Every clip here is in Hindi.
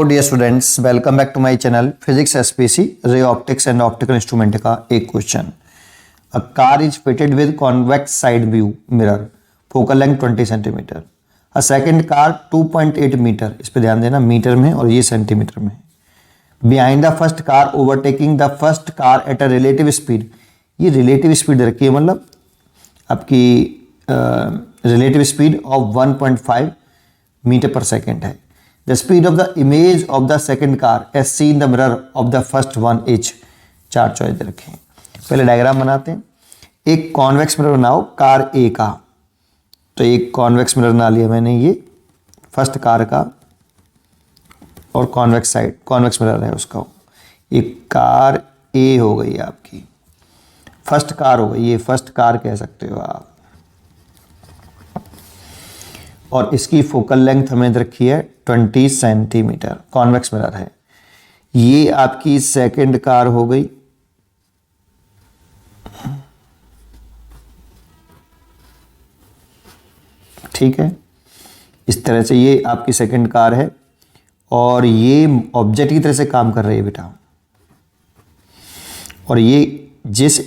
Dear students, welcome back to my channel physics SPC ray optics and optical instrument का एक question. A car is fitted with convex side view mirror, focal length 20 centimetre. A second car 2.8 metre, इस पे ध्यान देना, मीटर में और ये सेंटीमीटर में। Behind the first car overtaking the first car at a relative speed, ये रिलेटिव स्पीड रखी है, मतलब आपकी रिलेटिव स्पीड ऑफ 1.5 मीटर पर सेकेंड है। The speed of the image of the second car as seen the mirror of the first one is, चार चॉइस दे रखे हैं। पहले डायग्राम बनाते हैं। एक कॉन्वेक्स मिरर बनाओ कार ए का, तो एक कॉन्वेक्स मिरर बना लिया मैंने, ये फर्स्ट कार का, और कॉन्वेक्स साइड कॉन्वेक्स मिरर है उसका। एक कार ए हो गई आपकी, फर्स्ट कार हो गई, ये फर्स्ट कार कह सकते हो आप। और इसकी फोकल लेंथ हमें रखी है 20 सेंटीमीटर, कॉन्वेक्स मिरर है। ये आपकी सेकंड कार हो गई, ठीक है, इस तरह से ये आपकी सेकंड कार है, और ये ऑब्जेक्ट की तरह से काम कर रही है बेटा। और ये जिस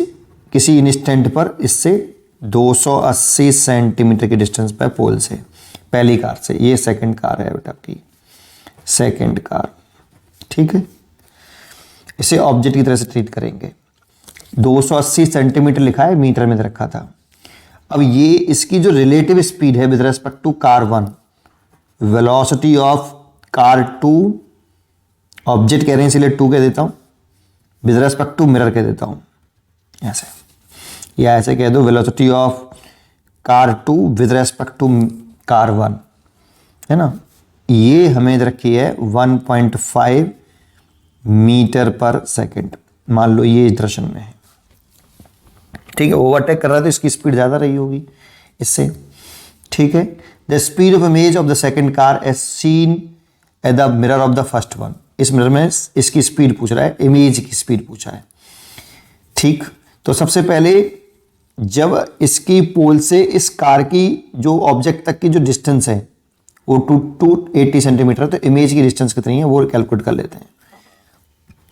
किसी इंस्टेंट पर इससे 280 सेंटीमीटर के डिस्टेंस पर पोल से, पहली कार से। ये सेकंड कार है बेटा आपकी, सेकंड कार, ठीक है। इसे ऑब्जेक्ट की तरह से ट्रीट करेंगे। 280 सेंटीमीटर लिखा है, मीटर में रखा था। अब ये इसकी जो रिलेटिव स्पीड है with respect to car 1, velocity of car 2, object कह रहे हैं इसलिए 2 कह देता हूं, विद रेस्पेक्ट टू मिरर कह देता हूं ऐसे, या ऐसे कह दो velocity of car 2 with respect to car 1, है ना। ये हमें रखी है 1.5 मीटर पर सेकंड, मान लो ये इस डायरेक्शन में है, ठीक है। ओवरटेक कर रहा है तो इसकी स्पीड ज़्यादा रही होगी इससे, ठीक है। The speed of image of the second car as seen at the mirror of the first one, इस मिरर में इसकी स्पीड पूछ रहा है, इमेज की स्पीड पूछा है, ठीक। तो सबसे पहले जब इसकी पोल से इस कार की जो ऑब्जेक्ट तक की जो डिस्टेंस है वो 280 सेंटीमीटर, तो इमेज की डिस्टेंस कितनी है वो कैलकुलेट कर लेते हैं।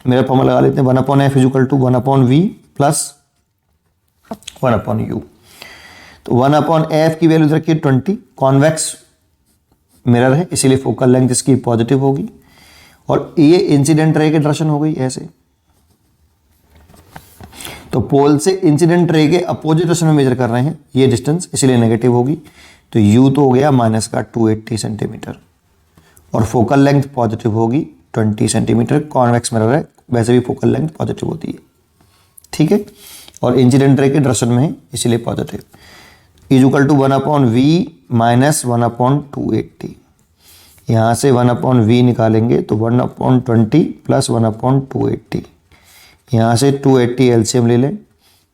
मेरा फॉर्मूला लगा लेते हैं, 1/f equal to 1/v plus 1/u। तो 1/f की वैल्यू रखिए 20, कॉन्वेक्स मिरर है इसीलिए फोकल लेंथ इसकी पॉजिटिव होगी, और ये इंसिडेंट रे की डायरेक्शन हो गई ऐसे। तो पोल से इंसिडेंट रे के अपोजिट डायरेक्शन में मेजर कर रहे हैं ये डिस्टेंस, इसलिए नेगेटिव होगी। तो u तो हो गया माइनस का 280 सेंटीमीटर, और फोकल लेंथ पॉजिटिव होगी 20 सेंटीमीटर। कॉन्वेक्स मिरर है, वैसे भी फोकल लेंथ पॉजिटिव होती है, ठीक है, और इंसिडेंट रे के डायरेक्शन में है इसलिए positive. Is equal to 1/v minus 1/280, यहाँ से 1/v निकालेंगे तो 1/20 प्लस 1/280, यहाँ से 280 एलसीएम ले लें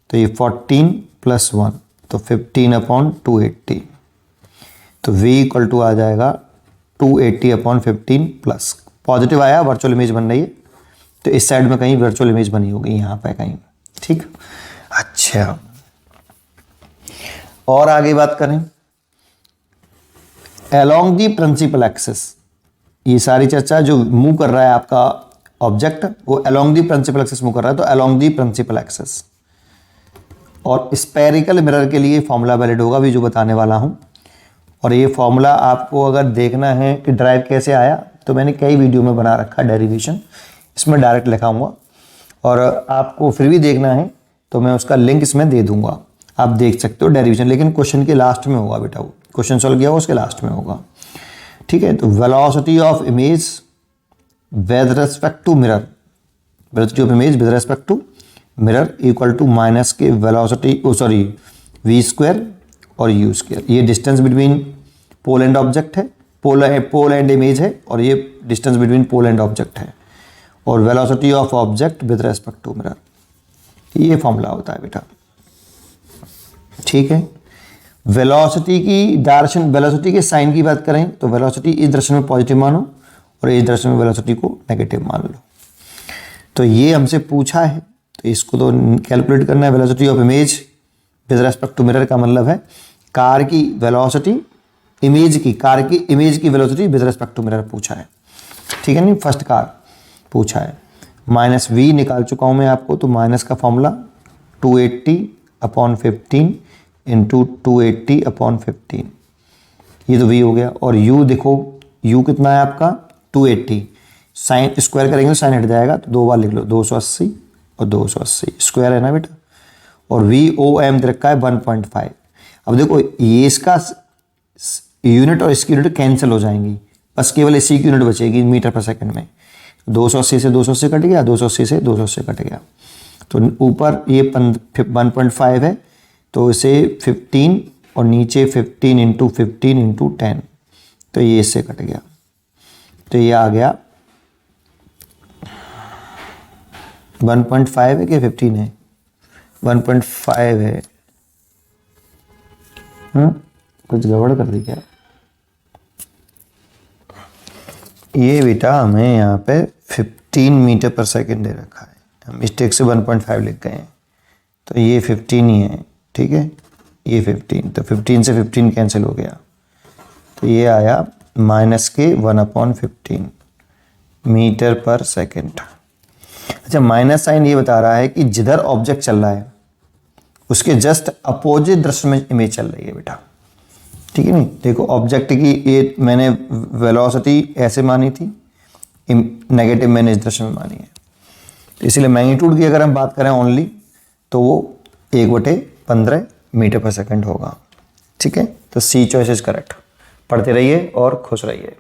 तो ये 14 प्लस 1 तो 15/280, तो v इक्वल टू आ जाएगा 280/15 प्लस, पॉजिटिव आया, वर्चुअल इमेज बन रही है, तो इस साइड में कहीं वर्चुअल इमेज बनी होगी यहाँ पे कहीं, ठीक। अच्छा, और आगे बात करें, अलोंग दी प्रिंसिपल एक्सिस, ये सारी चर्चा जो मूव कर रहा है आपका ऑब्जेक्ट वो along the principal axis move कर रहा है, तो अलोंग दी प्रिंसिपल एक्सिस। और स्पेरिकल मिरर के लिए फॉर्मूला वैलिड होगा भी जो बताने वाला हूं, और ये फॉर्मूला आपको अगर देखना है कि ड्राइव कैसे आया तो मैंने कई वीडियो में बना रखा डेरिवेशन, इसमें डायरेक्ट लिखाऊंगा, और आपको फिर भी देखना है तो मैं उसका लिंक इसमें दे दूंगा, आप देख सकते हो डेरिवेशन, लेकिन क्वेश्चन के लास्ट में होगा बेटा, वो क्वेश्चन सॉल्व किया हो उसके लास्ट में होगा, ठीक है। तो velocity of image with respect to mirror, velocity of image with respect to mirror equal to minus के वेलोसिटी v स्क्वायर और u स्क्वायर। ये distance between pole and object है, पोल एंड इमेज है, और ये distance between pole and object है, और velocity of object with respect to mirror, ये फॉर्मूला होता है बेटा, ठीक है। वेलोसिटी की डायरेक्शन, वेलोसिटी के साइन की बात करें तो वेलोसिटी इस डायरेक्शन में पॉजिटिव मानो और इस डायरेक्शन में वेलोसिटी को नेगेटिव मान लो। तो ये हमसे पूछा है, तो इसको तो कैलकुलेट करना है। Velocity of image with respect to mirror का मतलब है कार की वेलोसिटी कार की इमेज की velocity with respect to mirror पूछा है। ठीक है नहीं, फर्स्ट कार पूछा है। माइनस v निकाल चुका हूँ मैं आपको, तो माइनस का फॉर्मूला 280/15 इंटू 280/15, ये तो v हो गया। और u देखो, u कितना है आपका 280, साइन स्क्वायर करेंगे तो साइन हट जाएगा, तो 2 बार लिख लो 280 और 280 स्क्वायर है ना बेटा। और VOM दे रखा है 1.5। अब देखो ये इसका यूनिट और इसकी यूनिट कैंसिल हो जाएंगी, बस केवल इसी की यूनिट बचेगी मीटर पर सेकंड में। 280 से 280 कट गया, 280 से 280 कट गया, तो ऊपर ये 1.5 है, तो इसे 15 और नीचे 15 इंटू 15 इंटू 10, तो ये इससे कट गया, तो ये आ गया 1.5 है कि 15 है, 1.5 है। कुछ गड़बड़ कर दी क्या? ये बेटा हमें यहाँ पे 15 मीटर पर सेकंड दे रखा है, हम मिस्टेक से 1.5 लिख गए हैं, तो ये 15 ही है, ठीक है, ये 15, तो 15 से 15 कैंसिल हो गया, तो ये आया माइनस के 1/15 मीटर पर सेकंड। अच्छा, माइनस साइन ये बता रहा है कि जिधर ऑब्जेक्ट चल रहा है उसके जस्ट अपोजिट डायरेक्शन में इमेज चल रही है बेटा, ठीक है नहीं। देखो ऑब्जेक्ट की ये मैंने वेलोसिटी ऐसे मानी थी, नेगेटिव मैंने इस डायरेक्शन में मानी है, तो इसीलिए मैग्नीट्यूड की अगर हम बात करें ओनली, तो वो 1/15 मीटर पर सेकंड होगा, ठीक है। तो सी चॉइस इज करेक्ट। पढ़ते रहिए और खुश रहिए।